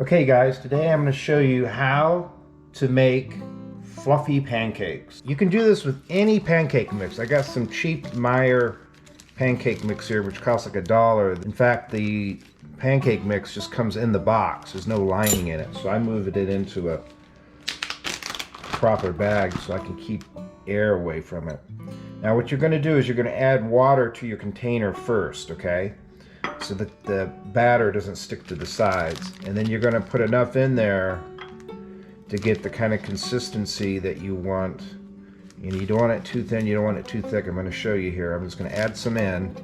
Okay guys, today I'm going to show you how to make fluffy pancakes. You can do this with any pancake mix. I got some cheap Meyer pancake mix here which costs like $1. In fact, the pancake mix just comes in the box. There's no lining in it. So I moved it into a proper bag so I can keep air away from it. Now what you're going to do is you're going to add water to your container first, okay? So that the batter doesn't stick to the sides. And then you're going to put enough in there to get the kind of consistency that you want. And you don't want it too thin, you don't want it too thick. I'm going to show you here. I'm just going to add some in.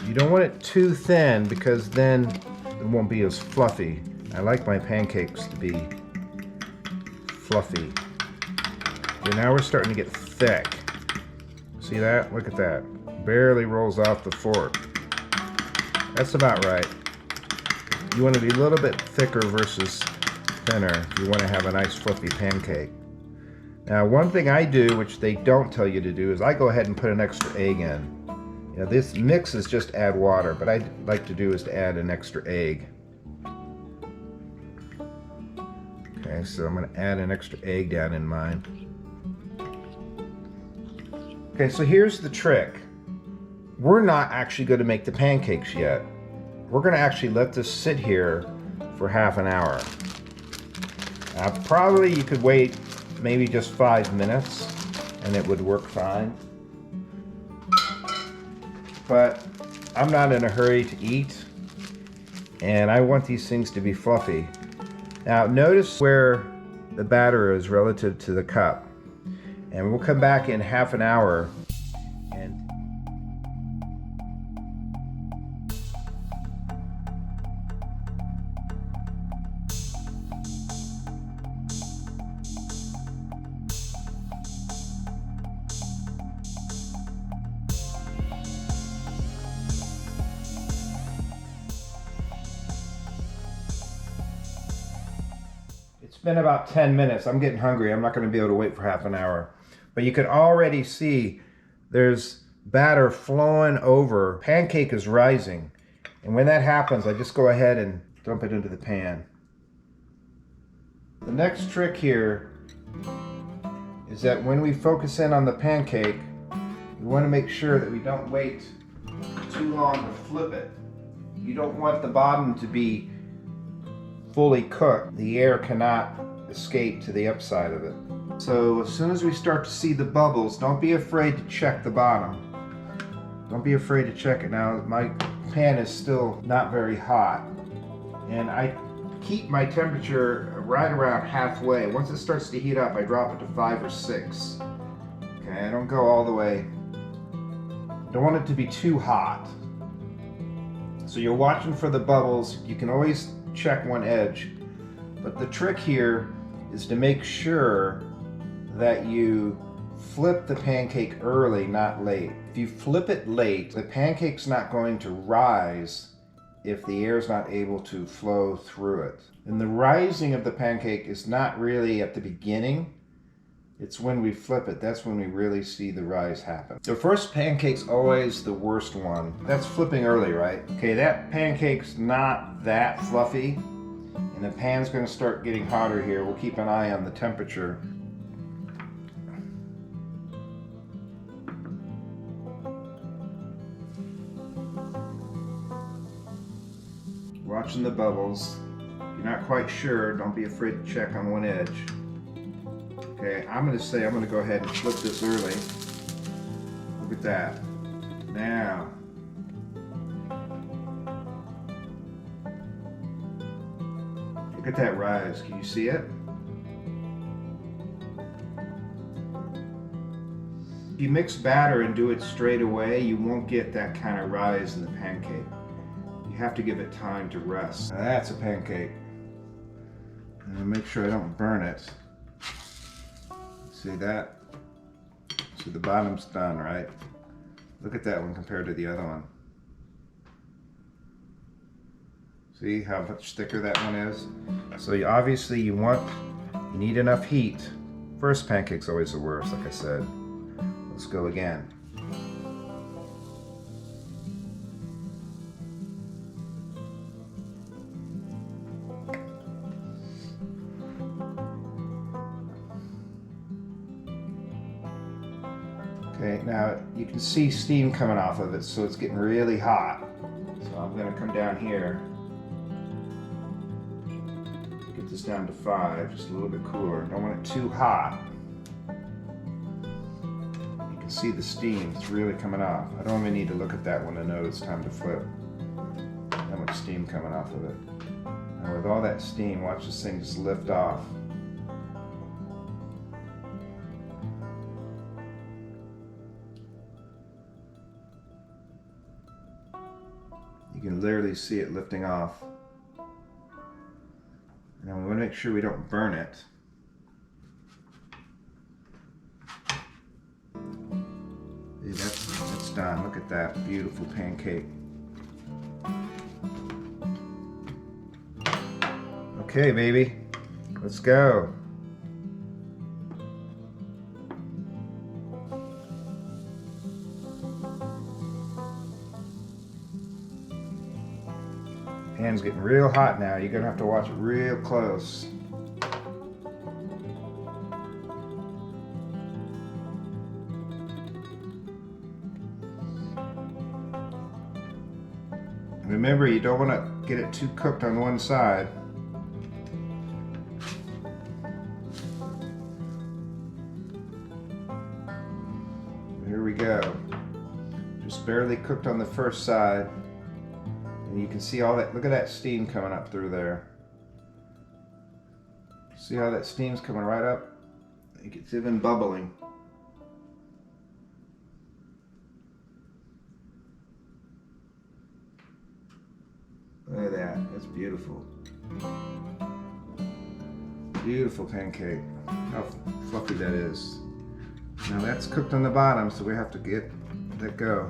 You don't want it too thin because then it won't be as fluffy. I like my pancakes to be fluffy. Okay, now we're starting to get thick. See that? Look at that. Barely rolls off the fork. That's about right. You want to be a little bit thicker versus thinner if you want to have a nice fluffy pancake. Now one thing I do, which they don't tell you to do, is I go ahead and put an extra egg in. You know, this mix is just add water, but I'd like to do is to add an extra egg. Okay, so I'm going to add an extra egg down in mine. Okay, so here's the trick. We're not actually going to make the pancakes yet. We're going to actually let this sit here for half an hour. Probably you could wait maybe just 5 minutes and it would work fine. But I'm not in a hurry to eat and I want these things to be fluffy. Now notice where the batter is relative to the cup. And we'll come back in half an hour and it's been about 10 minutes. I'm getting hungry. I'm not going to be able to wait for half an hour. But you can already see there's batter flowing over. Pancake is rising. And when that happens, I just go ahead and dump it into the pan. The next trick here is that when we focus in on the pancake, we want to make sure that we don't wait too long to flip it. You don't want the bottom to be fully cooked. The air cannot escape to the upside of it. So as soon as we start to see the bubbles, don't be afraid to check the bottom. Don't be afraid to check it. Now my pan is still not very hot and I keep my temperature right around halfway. Once it starts to heat up, I drop it to 5 or 6. Okay, I don't go all the way. Don't want it to be too hot. So you're watching for the bubbles. You can always check one edge, but the trick here is to make sure that you flip the pancake early, not late. If you flip it late, the pancake's not going to rise if the air is not able to flow through it. And the rising of the pancake is not really at the beginning. It's when we flip it. That's when we really see the rise happen. The first pancake's always the worst one. That's flipping early, right? Okay, that pancake's not that fluffy. And the pan's going to start getting hotter here. We'll keep an eye on the temperature. Watching the bubbles. If you're not quite sure, don't be afraid to check on one edge. Okay, I'm going to go ahead and flip this early. Look at that. Now, look at that rise. Can you see it? If you mix batter and do it straight away, you won't get that kind of rise in the pancake. You have to give it time to rest. Now that's a pancake. And make sure I don't burn it. See that? See, the bottom's done, right? Look at that one compared to the other one. See how much thicker that one is? So obviously you need enough heat. First pancake's always the worst, like I said. Let's go again. Okay, now you can see steam coming off of it, so it's getting really hot. So I'm going to come down here, get this down to 5, just a little bit cooler. Don't want it too hot. You can see the steam, it's really coming off. I don't even need to look at that one to know it's time to flip. How much steam coming off of it. And with all that steam, watch this thing just lift off. You can literally see it lifting off. Now we want to make sure we don't burn it. See, that's done. Look at that beautiful pancake. Okay, baby, let's go. Pan's getting real hot now. You're gonna have to watch it real close. Remember, you don't want to get it too cooked on one side. Here we go. Just barely cooked on the first side. And you can see all that, look at that steam coming up through there. See how that steam's coming right up? It's even bubbling. Look at that, that's beautiful. Beautiful pancake. How fluffy that is. Now that's cooked on the bottom, so we have to get that go.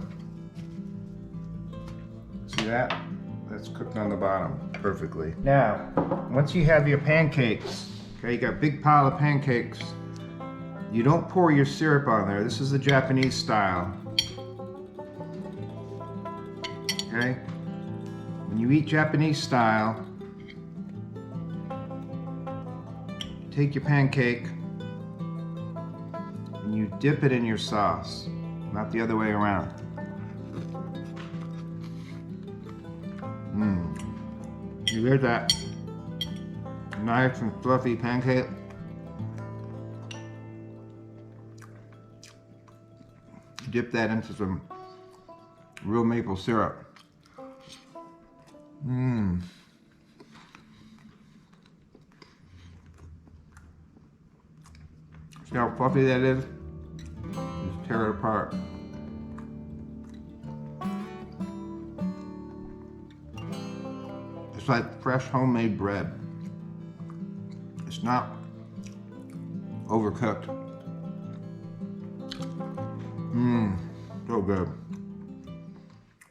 See that? That's cooked on the bottom perfectly. Now, once you have your pancakes, okay, you got a big pile of pancakes, you don't pour your syrup on there. This is the Japanese style. Okay? When you eat Japanese style, you take your pancake and you dip it in your sauce, not the other way around. You get that nice and fluffy pancake. Dip that into some real maple syrup. See how fluffy that is? Just tear it apart. It's like fresh homemade bread. It's not overcooked. So good.